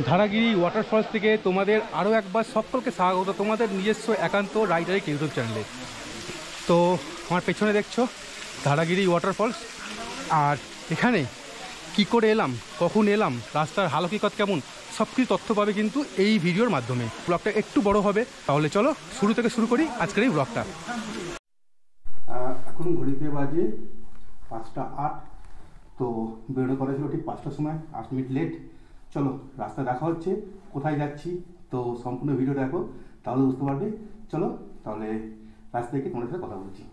Dharagiri waterfalls থেকে তোমাদের আরও একবার সকলকে স্বাগত তোমাদের নিজস্ব একান্ত রাইডারের ইউটিউব চ্যানেলে। তো আমার পেছনে দেখছো ধারাগিরি ওয়াটারফলস, আর এখানে কি করে এলাম, কখন এলাম, রাস্তার হালকিকত কেমন, সব কিছু তথ্য পাবে কিন্তু এই ভিডিওর মাধ্যমে। ব্লগটা একটু বড় হবে, তাহলে চলো শুরু থেকে শুরু করি আজকের এই ব্লগটা। এখন ঘড়িতে বাজে 5টা 8, তো বেরোনো করা ছিল ঠিক 5টার সময়, 8 মিনিট লেট। চলো রাস্তা দেখা হচ্ছে, কোথায় যাচ্ছি, তো সম্পূর্ণ ভিডিও দেখো তাহলে বুঝতে পারবে। চলো তাহলে রাস্তা থেকে তোমাদের সাথে কথা বলছি।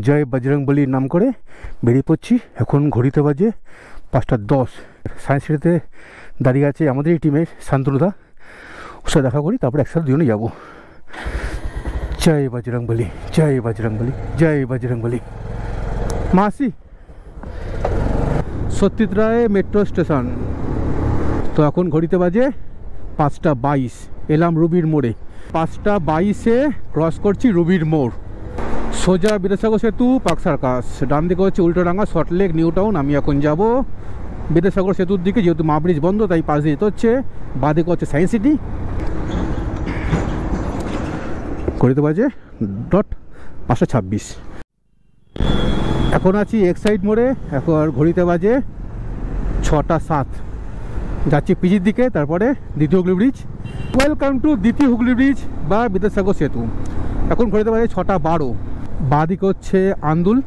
জয় বজরংবলীর নাম করে বেরিয়ে পড়ছি। এখন ঘড়িতে বাজে 5টা 10। সায়েন্স সিটিতে দাঁড়িয়ে আছে আমাদের এই টিমের শান্তনুদা, ওর সাথে দেখা করি, তারপর একসাথে দুজনে যাবো। জয় বজরংবলী, জয় বজরংবলী, জয় বজরংবলী। মাসি সত্যজিৎ রায় মেট্রো স্টেশন। তো এখন ঘড়িতে বাজে 5টা 22, এলাম রুবির মোড়ে। 5টা 22-এ ক্রস করছি রুবির মোড়। সোজা বিদ্যাসাগর সেতু, পার্ক সার্কাস, ডান দিকে হচ্ছে উল্টোডাঙ্গা, সল্টলেক, নিউ টাউন। আমি এখন যাব বিদ্যাসাগর সেতুর দিকে, যেহেতু মা ব্রিজ বন্ধ তাই পাশ দিয়ে যেতে হচ্ছে। বাঁদিকে হচ্ছে সায়েন্স সিটি। ঘড়িতে বাজে 5টা 26। এখন আছি এক্সাইড মোড়ে। এখন ঘড়িতে বাজে 6টা 7, যাচ্ছি পিজির দিকে, তারপরে দ্বিতীয় হুগলি ব্রিজ। ওয়েলকাম টু দ্বিতীয় হুগলি ব্রিজ বা বিদ্যাসাগর সেতু। এখন ঘড়িতে বাজে 6টা 12, বাঁ দিকে হচ্ছে আন্দুল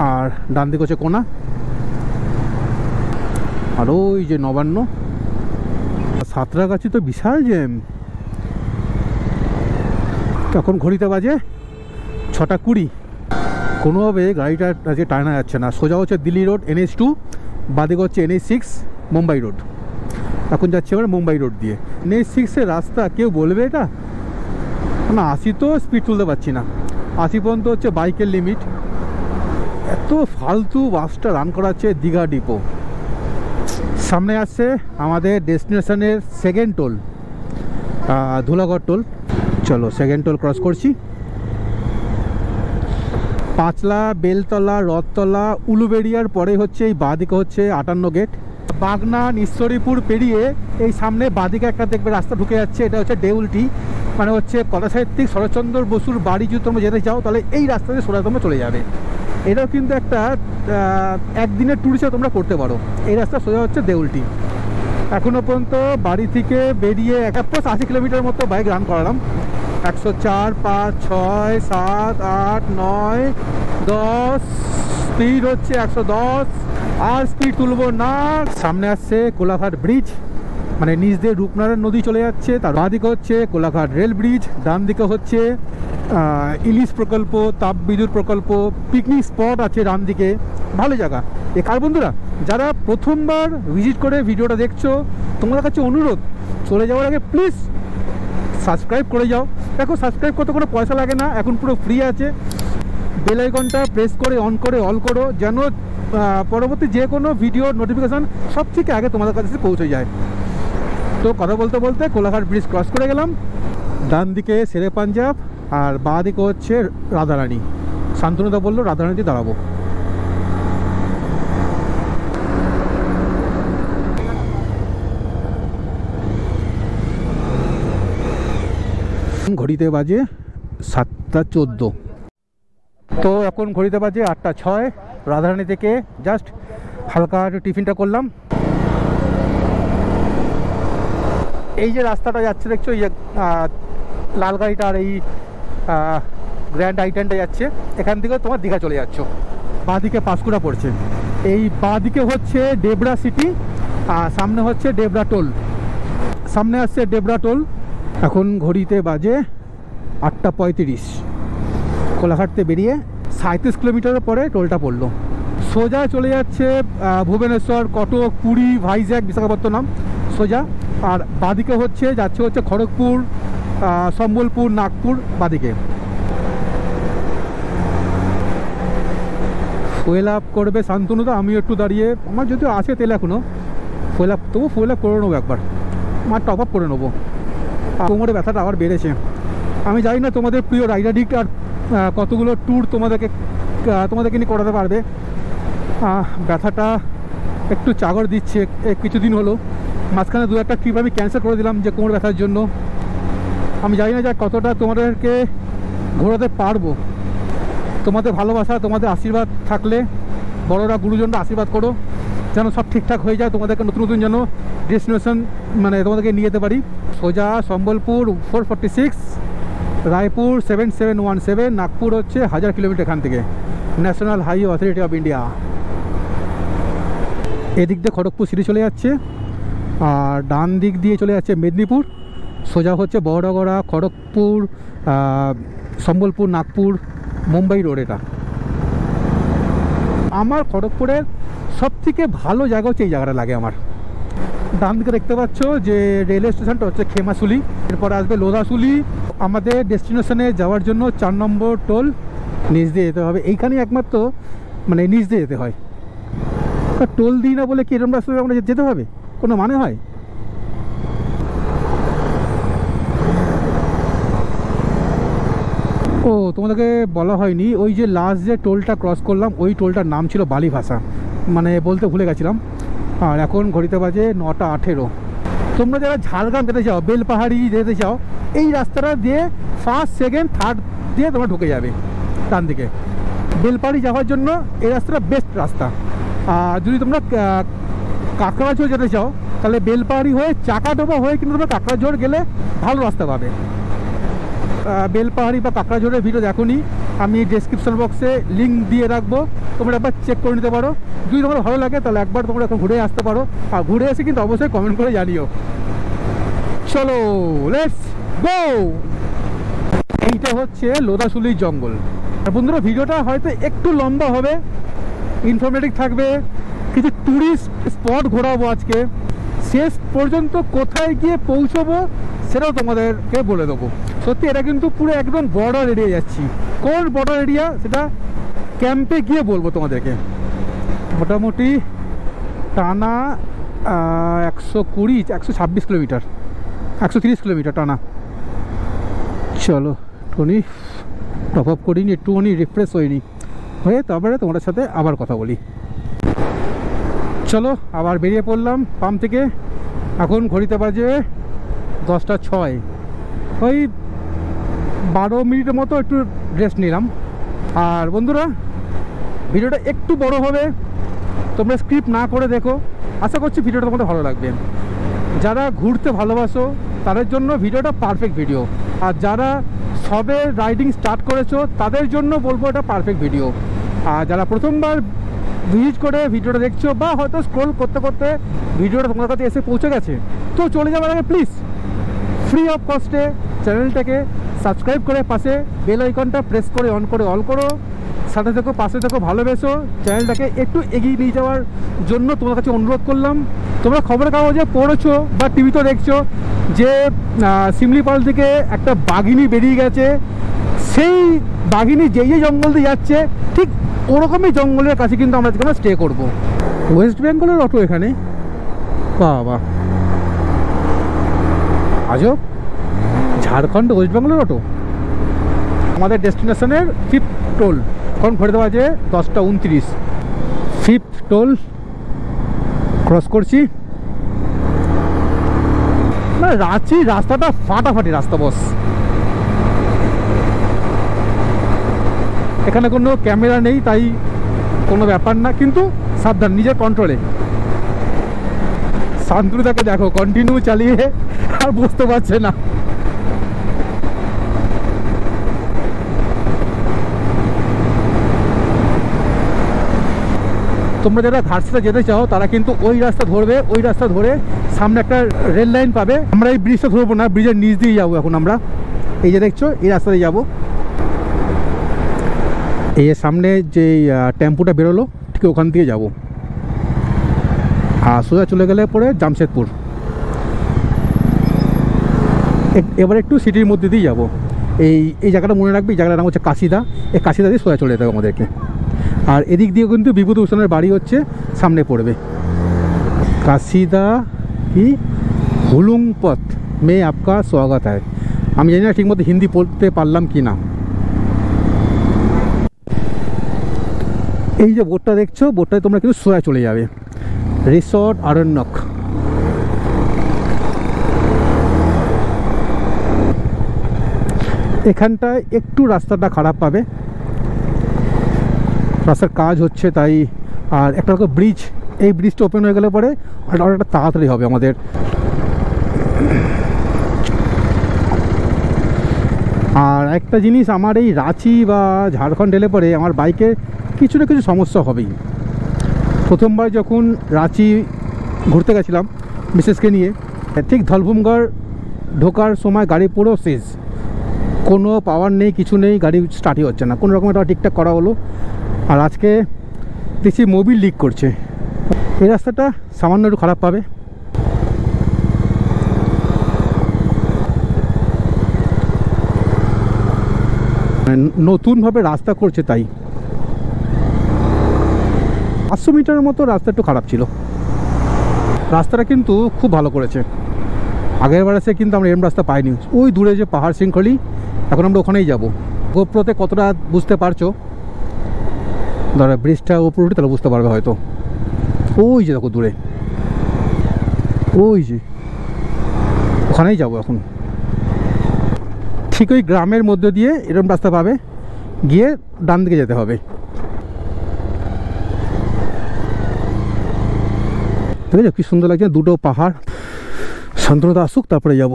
আর ডান দিকে হচ্ছে কোনা, আর ওই যে নবান্ন। সাঁতরাগাছি তো বিশাল জ্যাম। এখন ঘড়িতে বাজে 6টা 20, কোনোভাবে গাড়িটা আজকে টানা যাচ্ছে না। সোজা হচ্ছে দিল্লি রোড NH2, বাঁদিকে হচ্ছে NH6 মুম্বাই রোড। এখন যাচ্ছে আমরা মুম্বাই রোড দিয়ে। NH6-এর রাস্তা কেউ বলবে এটা না, 80 তো স্পিড তুলতে পারছি না, 80 পর্যন্ত হচ্ছে বাইকের লিমিট। এত ফালতু বাসটা রান করাচ্ছে দীঘা ডিপো। সামনে আসছে আমাদের ডেস্টিনেশনের সেকেন্ড টোল, ধুলাগড় টোল। চলো সেকেন্ড টোল ক্রস করছি। পাঁচলা, বেলতলা, রথতলা, উলুবেড়িয়ার পরে হচ্ছে এই বাঁদিকে হচ্ছে 58 গেট। বাগনান, ঈশ্বরীপুর পেরিয়ে এই সামনে বাঁদিকে একটা দেখবে রাস্তা ঢুকে যাচ্ছে, এটা হচ্ছে দেউলটি, মানে হচ্ছে কথাসাহিত্যিক শরৎচন্দ্র বসুর বাড়ি। যদি তোমরা যেতে চাও তাহলে এই রাস্তাতে সোজা তোমরা চলে যাবে। এটাও কিন্তু একটা একদিনের ট্যুরিস্টে তোমরা করতে পারো। এই রাস্তা সোজা হচ্ছে দেউলটি। এখনও পর্যন্ত বাড়ি থেকে বেরিয়ে 80 কিলোমিটার মতো বাইক রান করালাম। 104, 5, 6, 7, 8, 9, 10, স্পিড হচ্ছে 110। আর স্পিড তুলবো না। সামনে আসছে কোলাঘাট ব্রিজ, মানে নিচ দিয়ে রূপনারায়ণ নদী চলে যাচ্ছে। তার বাঁ দিকে হচ্ছে কোলাঘাট রেল ব্রিজ, ডান দিকে হচ্ছে ইলিশ প্রকল্প, তাপবিদ্যুৎ প্রকল্প, পিকনিক স্পট আছে ডান দিকে। ভালো জায়গা। কার বন্ধুরা যারা প্রথমবার ভিজিট করে ভিডিওটা দেখছো, তোমাদের কাছে অনুরোধ, চলে যাওয়ার আগে প্লিজ সাবস্ক্রাইব করে যাও। দেখো সাবস্ক্রাইব করতে কোনো পয়সা লাগে না, এখন পুরো ফ্রি আছে। বেল আইকনটা প্রেস করে অন করে অল করো, যেন পরবর্তী যে কোনো ভিডিওর নোটিফিকেশান সব থেকে আগে তোমাদের কাছে পৌঁছে যায়। তো কথা বলতে বলতে কোলাঘাট ব্রিজ ক্রস করে গেলাম। ডান দিকে শেরে পাঞ্জাব আর বাঁ দিকে হচ্ছে রাধারানী। শান্তনুদা বললো রাধারানীতে দাঁড়াবো। ঘড়িতে বাজে 7টা 14। তো এখন ঘড়িতে বাজে 8টা 6। রাধারানী থেকে জাস্ট হালকা একটু টিফিনটা করলাম। এই যে রাস্তাটা যাচ্ছে দেখছো, এই লাল গাড়িটা আর এই গ্র্যান্ড আইটেনটা যাচ্ছে, এখান থেকে তোমার দীঘা চলে যাচ্ছ। বাঁদিকে পাঁশকুড়া পড়ছে। এই বাঁদিকে হচ্ছে ডেবরা সিটি, আর সামনে হচ্ছে ডেবরা টোল। সামনে আসছে ডেবরা টোল। এখন ঘড়িতে বাজে 8টা 35। কোলাঘাটতে বেরিয়ে 37 কিলোমিটারের পরে টোলটা পড়লো। সোজা চলে যাচ্ছে ভুবনেশ্বর, কটক, পুরী, ভাইজ্যাক, বিশাখাপত্তনম সোজা। আর বাঁদিকে যাচ্ছে হচ্ছে খড়গপুর, সম্বলপুর, নাগপুর বাঁদিকে। ফুয়েল আপ করবে শান্তনুদা, আমি একটু দাঁড়িয়ে, আমার যদিও আছে তেল এখনও, ফুয়েল আপ, তবু ফুয়েল আপ করে নেবো একবার, আমার টপ আপ করে নেবো। কোমরে ব্যথাটা আবার বেড়েছে। আমি জানি না তোমাদের প্রিয় রাইডার ডিক আর কতগুলো ট্যুর তোমাদেরকে নিয়ে করাতে পারবে। ব্যথাটা একটু চাগর দিচ্ছে কিছুদিন হলো, মাঝখানে 2-1টা ট্রিপ আমি ক্যান্সেল করে দিলাম যে কোমর ব্যথার জন্য। আমি জানি না যে কতটা তোমাদেরকে ঘোরাতে পারবো। তোমাদের ভালোবাসা, তোমাদের আশীর্বাদ থাকলে, বড়রা গুরুজনরা আশীর্বাদ করো যেন সব ঠিকঠাক হয়ে যায়, তোমাদেরকে নতুন নতুন যেন ডেস্টিনেশন মানে তোমাদেরকে নিয়ে যেতে পারি। সোজা সম্বলপুর 446, রায়পুর 7717, নাগপুর হচ্ছে 1000 কিলোমিটার এখান থেকে, national highway authority of India. এদিক দিয়ে খড়গপুর সিটি চলে যাচ্ছে, আর ডান দিক দিয়ে চলে যাচ্ছে মেদিনীপুর। সোজা হচ্ছে বহরগড়া, খড়গপুর, সম্বলপুর, নাগপুর, মুম্বাই রোড। এটা আমার খড়গপুরের সবথেকে ভালো জায়গা হচ্ছে এই জায়গাটা লাগে আমার। ডান দিকে দেখতে পাচ্ছ যে রেলওয়ে স্টেশনটা হচ্ছে খেমাশুলি, এরপর আসবে লোধাশুলি। আমাদের ডেস্টিনেশনে যাওয়ার জন্য 4 নম্বর টোল নিচ দিয়ে যেতে হবে। এইখানেই একমাত্র মানে নিচ দিয়ে যেতে হয়। টোল দিই না বলে কি এরকম রাস্তায় আমরা যেতে হবে? কোনো মানে হয়? ও তোমাদেরকে বলা হয়নি, ওই যে লাস্ট যে টোলটা ক্রস করলাম ওই টোলটার নাম ছিল বালিভাষা, মানে বলতে ভুলে গেছিলাম। আর এখন ঘড়িতে বাজে 9টা 18। তোমরা যারা ঝাড়গ্রাম যেতে চাও, বেলপাহাড়ি যেতে চাও, এই রাস্তাটা দিয়ে 1st, 2nd, 3rd দিয়ে তোমরা ঢুকে যাবে ডান দিকে। বেলপাহাড়ি যাওয়ার জন্য এই রাস্তাটা বেস্ট রাস্তা। আর যদি তোমরা কাকড়াঝোড় যেতে চাও তাহলে বেলপাহাড়ি হয়ে চাকাডোবা হয়ে কিন্তু তোমরা কাকড়াঝোড় গেলে ভালো রাস্তা পাবে। বেলপাহাড়ি বা কাকড়াঝোড়ের ভিডিও দেখোনি, আমি ডেসক্রিপশন বক্সে লিঙ্ক দিয়ে রাখবো, তোমরা একবার চেক করে নিতে পারো। যদি তোমার ভালো লাগে তাহলে একবার তোমরা এখন ঘুরে আসতে পারো। আর ঘুরে এসে কিন্তু অবশ্যই কমেন্ট করে জানিও। চলো লেটস গো। এইটা হচ্ছে লোধাশুলির জঙ্গল। আর বন্ধুরা ভিডিওটা হয়তো একটু লম্বা হবে, ইনফরমেটিভ থাকবে, কিছু ট্যুরিস্ট স্পট ঘোরাবো আজকে। শেষ পর্যন্ত কোথায় গিয়ে পৌঁছবো সেটাও তোমাদেরকে বলে দেবো। সত্যি এটা কিন্তু পুরো একদম বর্ডার এরিয়া যাচ্ছি। কোন বর্ডার এরিয়া সেটা ক্যাম্পে গিয়ে বলবো তোমাদেরকে। মোটামুটি টানা 126 কিলোমিটার, 130 কিলোমিটার টানা। চলো একটুখানি টপ আপ করিনি, একটুখানি রিফ্রেশ হয়নি হয়ে তারপরে তোমাদের সাথে আবার কথা বলি। চলো আবার বেরিয়ে পড়লাম পাম্প থেকে। এখন ঘড়িতে বাজে 10টা 6। ওই 12 মিনিটের মতো একটু রেস্ট নিলাম। আর বন্ধুরা ভিডিওটা একটু বড় হবে, তোমরা স্ক্রিপ্ট না করে দেখো, আশা করছি ভিডিওটা তোমাদের ভালো লাগবে। যারা ঘুরতে ভালোবাসো তাদের জন্য ভিডিওটা পারফেক্ট ভিডিও। আর যারা সবে রাইডিং স্টার্ট করেছো তাদের জন্য বলবো এটা পারফেক্ট ভিডিও। আর যারা প্রথমবার ভিজিট করে ভিডিওটা দেখছো বা হয়তো স্ক্রোল করতে করতে ভিডিওটা তোমার কাছে এসে পৌঁছে গেছে, তো চলে যাওয়ার আগে প্লিজ ফ্রি অফ কস্টে চ্যানেলটাকে সাবস্ক্রাইব করে পাশে বেল আইকনটা প্রেস করে অন করে অল করো। সাথে থেকো, পাশে থেকো, ভালোবেসো। চ্যানেলটাকে একটু এগিয়ে নিয়ে যাওয়ার জন্য তোমার কাছে অনুরোধ করলাম। তোমরা খবরের কাগজে পড়েছো বা টিভিতে দেখছো যে শিমলিপাল থেকে একটা বাঘিনী বেরিয়ে গেছে। সেই বাঘিনী যেই জঙ্গল দিয়ে যাচ্ছে ঠিক ওরকমই জঙ্গলের কাছে কিন্তু আমরা যেখানে স্টে করবো। ওয়েস্ট বেঙ্গলের অটো এখানে, বাবা আজব, ঝাড়খণ্ড ওয়েস্ট বেঙ্গলের অটো। আমাদের ডেস্টিনেশনের 5th টোল, এখন ঘড়িতে বাজে 10টা 29। 5th টোল ক্রস করছি। না রাঁচি রাস্তাটা ফাটাফাটি রাস্তা বস। এখানে কোনো ক্যামেরা নেই তাই কোনো ব্যাপার না, কিন্তু সাবধান, নিজের কন্ট্রোলে। শান্তনুদাকে দেখো কন্টিনিউ চালিয়ে আর বুঝতে পারছে না। তোমরা যারা ঘাটশিলা যেতে চাও তারা কিন্তু ওই রাস্তা ধরবে, ওই রাস্তা ধরে সামনে একটা রেল লাইন পাবে। আমরা এই ব্রিজটা ধরবো না, ব্রিজের নিচ দিয়ে যাবো। এখন আমরা এই যে দেখছো এই রাস্তা দিয়ে যাবো। এই সামনে যে টেম্পুটা বেরোলো ঠিক ওখান দিয়ে যাবো। আর সোজা চলে গেলে পরে জামশেদপুর। এবার একটু সিটির মধ্যে দিয়ে যাবো। এই জায়গাটা মনে রাখবে, এই জায়গাটার নাম হচ্ছে কাশিদা। এই কাশিদা দিয়ে সোজা চলে যেতে হবে আমাদেরকে। আর এদিক দিয়ে কিন্তু বিভূতিভূষণের বাড়ি হচ্ছে সামনে পড়বে। কাশিদা কি হুলুং পথ মে আপকা স্বাগত হয়। আমি জানি না ঠিকমতো হিন্দি পড়তে পারলাম কি না। এই যে বোটটা দেখছো, বোটটায় তোমরা কিন্তু সোয়া চলে যাবে, রিসর্ট আরণ্যক। এখানটায় একটু রাস্তাটা খারাপ পাবে, রাস্তার কাজ হচ্ছে তাই। আর একটা ব্রিজ, এই ব্রিজটা ওপেন হয়ে গেলে পরে অনেকটা তাড়াতাড়ি হবে আমাদের। আর একটা জিনিস, আমার এই রাঁচি বা ঝাড়খণ্ড এলে পরে আমার বাইকে কিছু না কিছু সমস্যা হবেই। প্রথমবার যখন রাঁচি ঘুরতে গেছিলাম মিসেসকে নিয়ে, ঠিক ধলভূমগড় ঢোকার সময় গাড়ি পুরো শেষ, কোনো পাওয়ার নেই, কিছু নেই, গাড়ি স্টার্টই হচ্ছে না। কোনো রকম একটা ঠিকঠাক করা হলো। আর আজকে দেখছি মোবিল লিক করছে। এই রাস্তাটা সামান্য একটু খারাপ পাবে। নতুনভাবে রাস্তা করছে তাই। 500 মিটারের মতো রাস্তা একটু খারাপ ছিল, রাস্তাটা কিন্তু খুব ভালো করেছে। আগের বার এসে কিন্তু আমরা এরম রাস্তা পাইনি। ওই দূরে যে পাহাড় শৃঙ্খলি, এখন আমরা ওখানেই যাব। গোপ্রোতে কতটা বুঝতে পারছো, ধরো ব্রিজটা উপরে উঠে তাহলে বুঝতে পারবে হয়তো। ওই যে দেখো দূরে, ওই যে ওখানেই যাবো এখন। ঠিক ওই গ্রামের মধ্যে দিয়ে এরকম রাস্তা পাবে, গিয়ে ডান দিকে যেতে হবে। ঠিক আছে, কি সুন্দর লাগছে, দুটো পাহাড়। শান্তনুদা আসুক তারপরে যাব।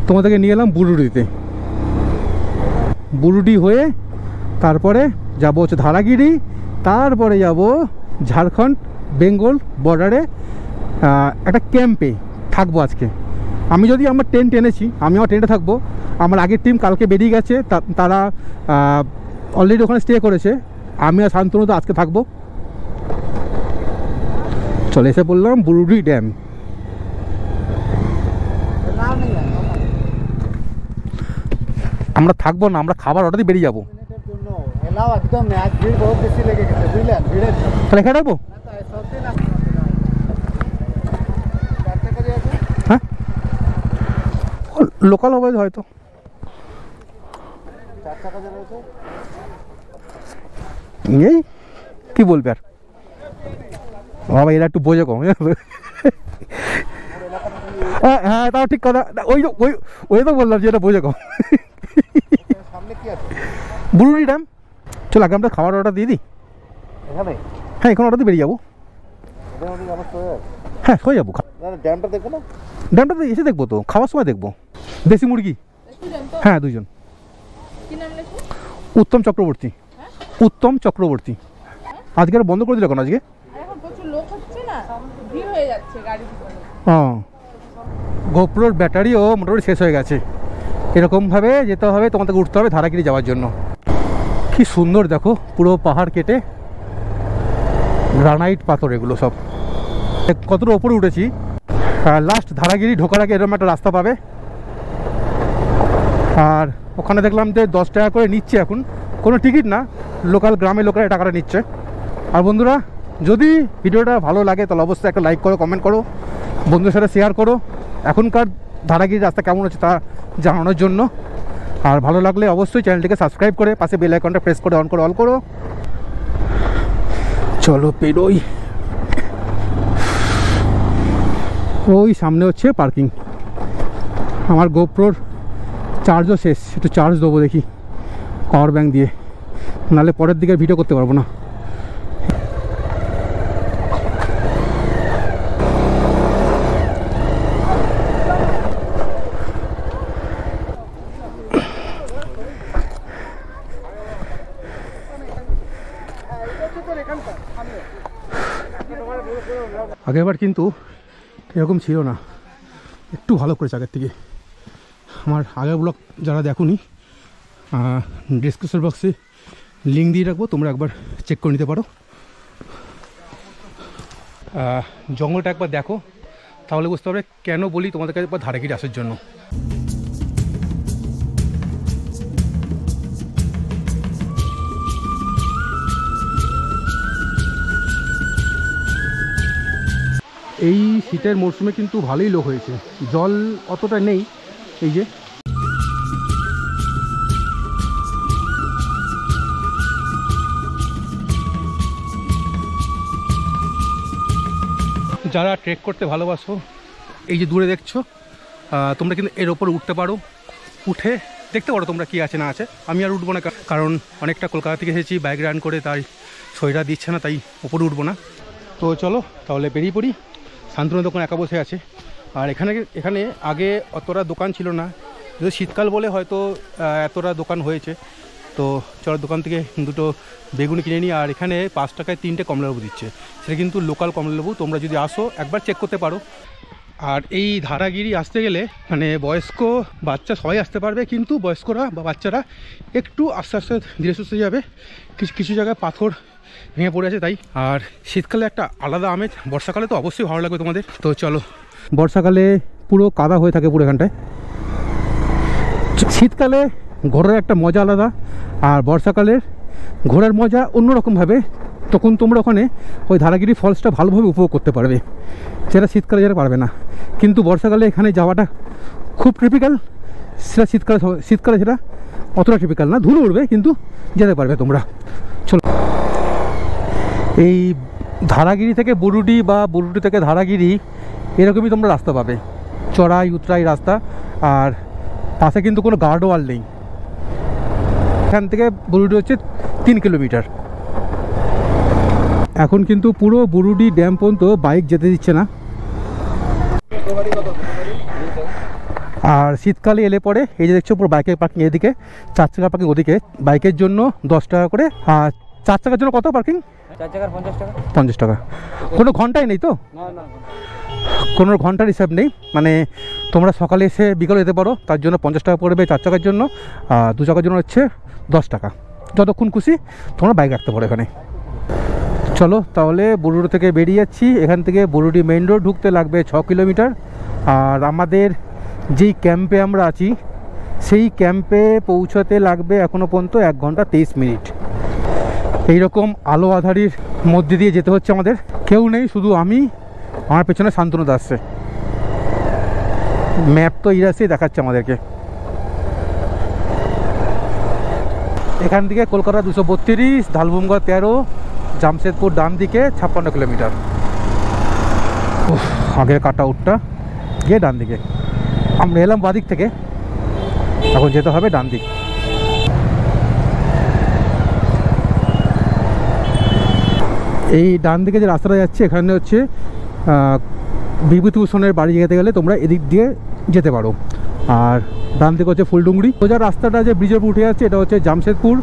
তোমাদেরকে নিয়ে এলাম বুরুডিতে। বুরুডি হয়ে তারপরে যাব হচ্ছে ধারাগিরি, তারপরে যাব ঝাড়খণ্ড বেঙ্গল বর্ডারে একটা ক্যাম্পে থাকবো আজকে। আমি যদি আমার টেন্ট এনেছি, আমি আমার টেন্টে থাকবো। আমার আগের টিম কালকে বেরিয়ে গেছে, তারা অলরেডি ওখানে স্টে করেছে। আমি আর শান্তনু তো আজকে থাকবো। চলে এসে বললাম বুরুডি ড্যাম। আমরা থাকবো না, আমরা খাবার অর্ডার দিয়ে বেরিয়ে যাবো। তাহলে এখানে থাকবো। হ্যাঁ, লোকাল হবে হয়তো। এই কি বলবে আর বাবা, এরা একটু বোঝে কম। হ্যাঁ তাও ঠিক কথা, ওই তো বললাম যে এটা বোঝে কম। বুরুডি ড্যাম। চল আগে আমরা খাবার অর্ডার দিয়ে দিই। হ্যাঁ এখন অর্ডার দিয়ে বেরিয়ে যাবো। হ্যাঁ হয়ে যাবো। ড্যামটা দেখবো না? ড্যামটা এসে দেখবো তো, খাওয়ার সময় দেখবো। দেশি মুরগি, হ্যাঁ 2 জন। উত্তম চক্রবর্তী। উত্তম চক্রবর্তী। আজকে আর বন্ধ করে দিল কেন? আজকে হ্যাঁ, গোপ্রোর ব্যাটারিও মোটামুটি শেষ হয়ে গেছে। এরকমভাবে যেতে হবে, তোমাদেরকে উঠতে হবে ধারাগিরি যাওয়ার জন্য। কি সুন্দর দেখো, পুরো পাহাড় কেটে গ্রানাইট পাথর, এগুলো সব কতটা উপরে উঠেছি। লাস্ট ধারাগিরি ঢোকার আগে এরকম একটা রাস্তা পাবে। আর ওখানে দেখলাম যে 10 টাকা করে নিচ্ছে এখন, কোনো টিকিট না, লোকাল গ্রামের লোকেরা টাকাটা নিচ্ছে। আর বন্ধুরা, যদি ভিডিওটা ভালো লাগে তাহলে অবশ্যই একটা লাইক করো, কমেন্ট করো, বন্ধুদের সাথে শেয়ার করো এখনকার ধারাগিরি রাস্তা কেমন হচ্ছে তা জানানোর জন্য। আর ভালো লাগলে অবশ্যই চ্যানেলটিকে সাবস্ক্রাইব করে পাশে বেল আইকনটা প্রেস করে অন করে অল করো। চলো পেরোই। ওই সামনে হচ্ছে পার্কিং। আমার গোপ্রোর চার্জও শেষ, একটু চার্জ দেবো দেখি পাওয়ার ব্যাঙ্ক দিয়ে, নাহলে পরের দিকে ভিডিও করতে পারবো না। আগেরবার কিন্তু এরকম ছিল না, একটু ভালো করেছে আগের থেকে। আমার আগের ব্লগ যারা দেখোনি, ডিসক্রিপশন বক্সে লিঙ্ক দিয়ে রাখবো, তোমরা একবার চেক করে নিতে পারো। জঙ্গলটা একবার দেখো, তাহলে বুঝতে পারবে কেন বলি তোমাদেরকে একবার ধারাগিরি আসার জন্য। এই শীতের মরশুমে কিন্তু ভালোই লোক হয়েছে, জল অতটা নেই। এই যে যারা ট্রেক করতে ভালোবাসো, এই যে দূরে দেখছো, তোমরা কিন্তু এর ওপর উঠতে পারো, উঠে দেখতে পারো তোমরা কী আছে না আছে। আমি আর উঠবো না, কারণ অনেকটা কলকাতা থেকে এসেছি বাইক রান করে, তাই শরীরটা দিচ্ছে না, তাই ওপরে উঠবো না। তো চলো তাহলে বেরিয়ে পড়ি। শান্তনু দোকান একা বসে আছে, আর এখানে আগে অতটা দোকান ছিল না, যদি শীতকাল বলে হয়তো এতটা দোকান হয়েছে। তো চলো দোকান থেকে দুটো বেগুনি কিনে নিই। আর এখানে 5 টাকায় 3টে কমলালেবু দিচ্ছে, সেটা কিন্তু লোকাল কমলালেবু। তোমরা যদি আসো একবার চেক করতে পারো। আর এই ধারাগিরি আসতে গেলে মানে বয়স্ক বাচ্চা সবাই আসতে পারবে, কিন্তু বয়স্করা বা বাচ্চারা একটু আস্তে আস্তে ধীরে সুস্থে যাবে, কিছু জায়গায় পাথর ভেঙে পড়ে আছে তাই। আর শীতকালে একটা আলাদা আমেজ, বর্ষাকালে তো অবশ্যই ভালো লাগবে তোমাদের। তো চলো, বর্ষাকালে পুরো কাদা হয়ে থাকে পুরো এখানটায়, শীতকালে ঘোরার একটা মজা আলাদা, আর বর্ষাকালের ঘোরার মজা অন্যরকমভাবে। তখন তোমরা ওখানে ওই ধারাগিরি ফলসটা ভালোভাবে উপভোগ করতে পারবে, যেটা শীতকালে যারা পারবে না। কিন্তু বর্ষাকালে এখানে যাওয়াটা খুব টিপিক্যাল, সেটা শীতকালে সেটা অতটা টিপিক্যাল না, ধুলো উঠবে কিন্তু যেতে পারবে তোমরা। চলো, এই ধারাগিরি থেকে বুরুডি বা বুরুডি থেকে ধারাগিরি এরকমই তোমরা রাস্তা পাবে, চড়াই উতরাই রাস্তা। আর পাশে কিন্তু কোনো গার্ডওয়াল নেই। এখান থেকে বুরুডি হচ্ছে 3 কিলোমিটার। এখন কিন্তু পুরো বুরুডি ড্যাম পর্যন্ত বাইক যেতে দিচ্ছে না। আর শীতকালে এলে পরে এই যে দেখছো পুরো বাইকের পার্কিং এদিকে, 4 চাকার পার্কিং ওদিকে। বাইকের জন্য 10 টাকা করে, আর 4 চাকার জন্য কত পার্কিং? 4 চাকার 50 টাকা। 50 টাকা। কোনো ঘন্টাই নেই তো? না, কোনো ঘন্টার হিসাব নেই, মানে তোমরা সকালে এসে বিকালে যেতে পারো, তার জন্য 50 টাকা পড়বে 4 চাকার জন্য, আর 2 চাকার জন্য হচ্ছে 10 টাকা। যতক্ষণ খুশি তোমরা বাইক রাখতে পারো এখানে। চলো তাহলে বুরুডি থেকে বেরিয়ে যাচ্ছি। এখান থেকে বুরুডি মেইন রোড ঢুকতে লাগবে 6 কিলোমিটার। আর আমাদের যেই ক্যাম্পে আমরা আছি সেই ক্যাম্পে পৌঁছাতে লাগবে এখনও পর্যন্ত 1 ঘন্টা 23 মিনিট। এইরকম আলো আধারির মধ্যে দিয়ে যেতে হচ্ছে আমাদের, কেউ নেই, শুধু আমি, আমার পেছনে শান্তনু আসছে। ম্যাপ তো ইরাসেই দেখাচ্ছে আমাদেরকে। এখান থেকে কলকাতা 232, ধালভূমগড় 13, জামশেদপুর ডান দিকে 56 কিলোমিটার। আগের কাটা আউটটা গিয়ে ডান দিকে, আমরা এলাম বাদিক থেকে, এখন যেতে হবে ডান দিক। এই ডান দিকে যে রাস্তাটা যাচ্ছে এখানে হচ্ছে বিভূতিভূষণের বাড়ি যেতে গেলে তোমরা এদিক দিয়ে যেতে পারো। আর ডান দিকে হচ্ছে ফুলডুংরি। সোজা রাস্তাটা যে ব্রিজের উপর উঠে যাচ্ছে এটা হচ্ছে জামশেদপুর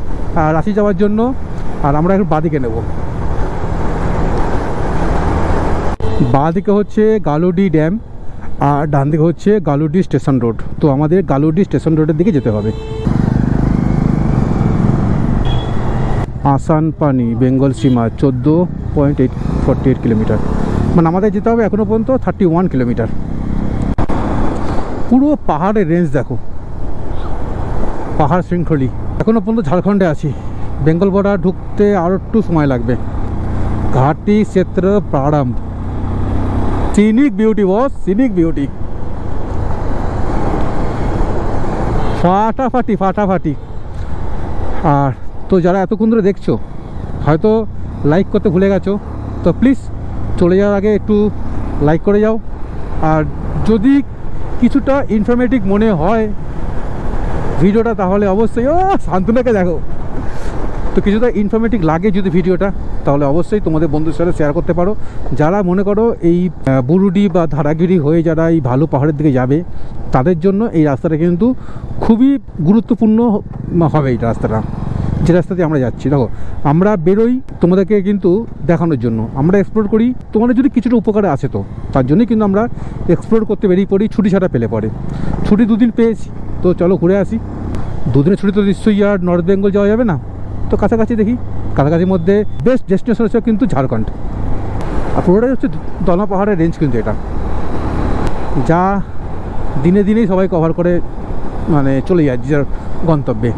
রাঁচি যাওয়ার জন্য। আর আমরা এখন বাঁদিকে নেব। বাঁদিকে হচ্ছে গালুডি ড্যাম, আর ডান দিকে হচ্ছে গালুডি স্টেশন রোড। তো আমাদের গালুডি স্টেশন রোডের দিকে যেতে হবে। আসান পানি বেঙ্গল সীমা 14.48 কিলোমিটার, মানে আমাদের যেতে হবে এখনও পর্যন্ত 31 কিলোমিটার। পুরো পাহাড়ের রেঞ্জ দেখো, পাহাড় শৃঙ্খলি। এখনও পর্যন্ত ঝাড়খণ্ডে আছি, বেঙ্গল বর্ডার ঢুকতে আরও একটু সময় লাগবে। ঘাটি ক্ষেত্র প্রারম্ভ, সিনিক বিউটি বস, সিনিক বিউটি, ফাটাফাটি ফাটাফাটি। আর তো যারা এতক্ষণ ধরে দেখছো হয়তো লাইক করতে ভুলে গেছো, তো প্লিজ চলে যাওয়ার আগে একটু লাইক করে যাও। আর যদি কিছুটা ইনফরমেটিভ মনে হয় ভিডিওটা তাহলে অবশ্যই, ও শান্তনুকে দেখো, তো কিছুটা ইনফরমেটিভ লাগে যদি ভিডিওটা, তাহলে অবশ্যই তোমাদের বন্ধুদের সাথে শেয়ার করতে পারো। যারা মনে করো এই বুরুডি বা ধারাগিরি হয়ে যারা এই ভালো পাহাড়ের দিকে যাবে তাদের জন্য এই রাস্তাটা কিন্তু খুবই গুরুত্বপূর্ণ হবে। এই রাস্তাটা যে রাস্তা দিয়ে আমরা যাচ্ছি, দেখো আমরা বেরোই তোমাদেরকে কিন্তু দেখানোর জন্য, আমরা এক্সপ্লোর করি তোমাদের যদি কিছুটা উপকারে আসে, তো তার জন্যই কিন্তু আমরা এক্সপ্লোর করতে বেরিয়ে পড়ি। ছুটি ছাড়া পেলে পরে, ছুটি 2 দিন পেয়েছি, তো চলো ঘুরে আসি। 2 দিনের ছুটি তো নিশ্চয়ই আর নর্থ বেঙ্গল যাওয়া যাবে না, তো কাছাকাছি দেখি। কাছাকাছির মধ্যে বেস্ট ডেস্টিনেশন হচ্ছে কিন্তু ঝাড়খণ্ড। আর পুরোটাই হচ্ছে দলা পাহাড়ের রেঞ্জ কিন্তু এটা, যা দিনে দিনেই সবাই কভার করে মানে চলে যায় যার গন্তব্যে।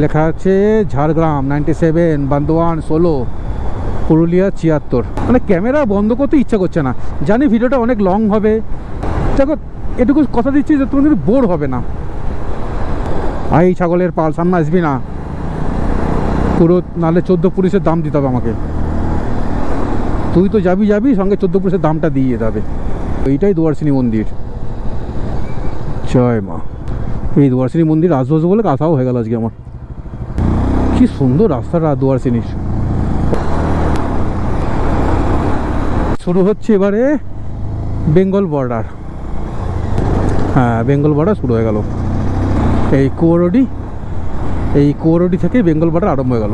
লেখা আছে ঝাড়গ্রাম 97, বান্দোয়ান 16, পুরুলিয়া 76। মানে ক্যামেরা বন্ধ করতে ইচ্ছা করছে না, জানি ভিডিওটা অনেক লং হবে। দেখো এটুকু কথা দিচ্ছি যে তুমি কিন্তু বোর হবে না। আর এই ছাগলের পাল সামনে আসবি না, পুরো নাহলে 14 পুলিশের দাম দিতে হবে আমাকে। তুই তো যাবি সঙ্গে 14 পয়সার দামটা দিয়ে যেতে হবে। এইটাই দুয়ারসিনী মন্দির। জয় মা। এই দুয়ারসিনী মন্দির আসবো বলে আসাও হয়ে গেল আজকে আমার। কি সুন্দর রাস্তাটা দুয়ারসিনীর। শুরু হচ্ছে এবারে বেঙ্গল বর্ডার। হ্যাঁ, বেঙ্গল বর্ডার শুরু হয়ে গেল। এই কুয়োরডি থেকে বেঙ্গল বর্ডার আরম্ভ হয়ে গেল।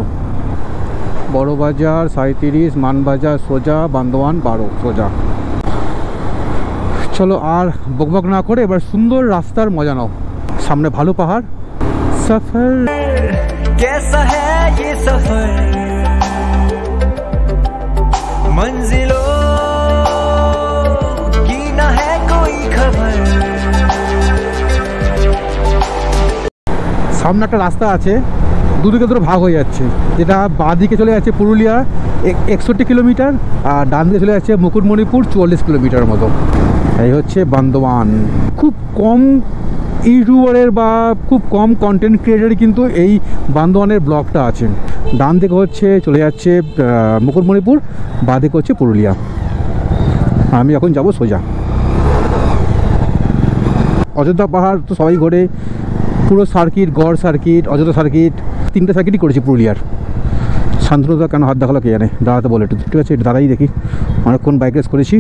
বড় বাজার 37, মানবাজার সোজা, বান্দোয়ান 12 সোজা। চলো আর বকবক না করে এবার সুন্দর রাস্তার মজা নাও। সামনে ভালো পাহাড়। সফর कैसा है ये सफर, मंजिलों की ना है कोई खबर। সামনে একটা রাস্তা আছে, দুদিকে দুটো ভাগ হয়ে যাচ্ছে। যেটা বাঁ দিকে চলে যাচ্ছে পুরুলিয়া 61 কিলোমিটার, আর ডান দিকে চলে যাচ্ছে মুকুটমণিপুর 44 কিলোমিটার মতো। এই হচ্ছে বান্দোয়ান। খুব কম ইউটিউবারের বা খুব কম কন্টেন্ট ক্রিয়েটারই কিন্তু এই বান্দোয়ানের ব্লগটা আছে। ডান দিকে হচ্ছে চলে যাচ্ছে মুকুটমণিপুর, বাঁ দিকে হচ্ছে পুরুলিয়া। আমি এখন যাব সোজা। অযোধ্যা পাহাড় তো সবাই ঘোরে, পুরো সার্কিট, গড় সার্কিট, অযোধ্যা সার্কিট, 3টে সার্কিটই করেছি পুরুলিয়ার। শান্তনুদা কেন হাত দেখালো কে জানে, দাঁড়াতে বলে একটু। ঠিক আছে, দাঁড়াই দেখি। অনেকক্ষণ বাইক রেস করেছি।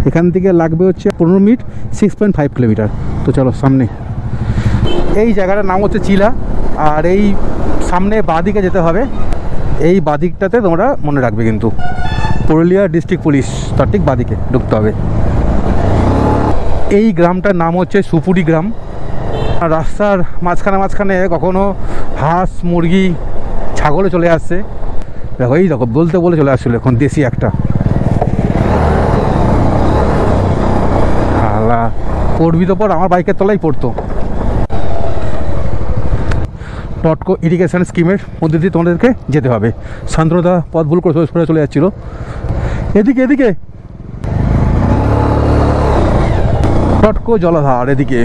এখান থেকে লাগবে হচ্ছে 15 মিনিট, 6.5 কিলোমিটার। তো চলো সামনে। এই জায়গাটার নাম হচ্ছে চিলা, আর এই সামনে বাঁদিকে যেতে হবে। এই বাঁদিকটাতে তোমরা মনে রাখবে কিন্তু পুরুলিয়া ডিস্ট্রিক্ট পুলিশ, তার ঠিক বাঁদিকে ঢুকতে হবে। এই গ্রামটার নাম হচ্ছে সুপুরি গ্রাম। আর রাস্তার মাঝখানে কখনো হাঁস, মুরগি, ছাগলে চলে আসছে। দেখো এই দেখো বলে চলে আসছিল এখন দেশি একটা। আল্লাহ, পড়বি তো পর, আমার বাইকের তলায় পড়তো। টটকো ইরিগেশন স্কিমের মধ্যে দিয়ে তোমাদেরকে যেতে হবে। শান্তনুদা পথ ভুল করে সরে চলে যাচ্ছিল। এদিকে টটকো জলাধার এদিকে।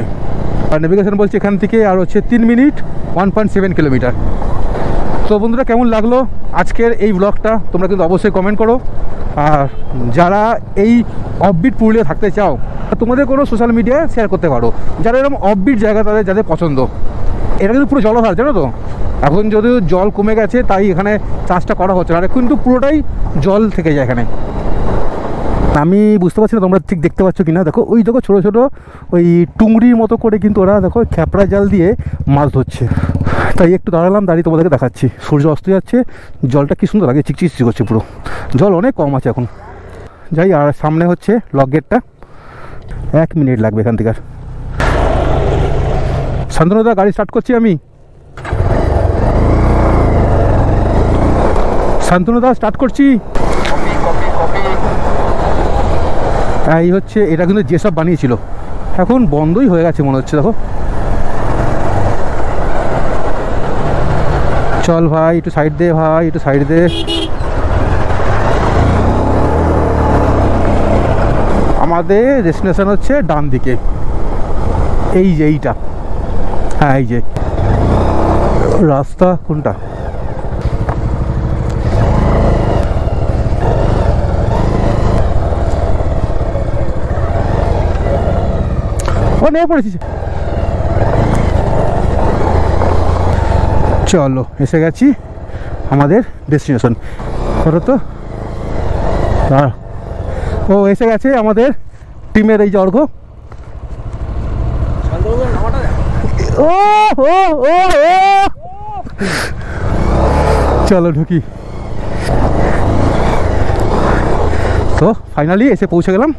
আর নেভিগেশন বলছে এখান থেকে আর হচ্ছে 3 মিনিট, 1.7 কিলোমিটার। তো বন্ধুরা, কেমন লাগলো আজকের এই ব্লগটা তোমরা কিন্তু অবশ্যই কমেন্ট করো। আর যারা এই অফবিট পুরুলিয়া থাকতে চাও, তোমাদের কোনো সোশ্যাল মিডিয়ায় শেয়ার করতে পারো। যারা এরকম অফবিট জায়গা যাদের পছন্দ। এটা কিন্তু পুরো জলাধার, জানো তো। এখন যদিও জল কমে গেছে, তাই এখানে চাষটা করা হচ্ছে না, আর কিন্তু পুরোটাই জল থেকে যায় এখানে। আমি বুঝতে পারছি না তোমরা ঠিক দেখতে পাচ্ছ কিনা। দেখো ওই দেখো ছোটো ছোটো ওই টুংরির মতো করে কিন্তু ওরা দেখো খ্যাপড়া জাল দিয়ে মাছ ধরছে। তাই একটু দাঁড়ালাম, দাঁড়িয়ে তোমাদেরকে দেখাচ্ছি। সূর্য অস্ত যাচ্ছে, জলটা কি সুন্দর লাগে, চিকচিক করছে পুরো। জল অনেক কম আছে এখন। যাই, আর সামনে হচ্ছে লক গেটটা। 1 মিনিট লাগবে এখান থেকে। শান্তনুদা গাড়ি স্টার্ট করছি আমি। শান্তনুদা স্টার্ট করছি। এই হচ্ছে, এটা কিন্তু যেসব বানিয়েছিল এখন বন্ধই হয়ে গেছে মনে হচ্ছে। দেখো, চল ভাই একটু সাইড দে, ভাই একটু সাইড দে। আমাদের ডেস্টিনেশন হচ্ছে ডান দিকে, এই যে এইটা। হ্যাঁ, এই যে রাস্তা কোনটা, ও নেমে পড়েছি। চলো এসে গেছি আমাদের ডেস্টিনেশন। ধরো তো, ও এসে গেছে আমাদের টিমের এই যে অর্ঘ। ও ও ও চলো ঢুকি। তো ফাইনালি এসে পৌঁছে গেলাম।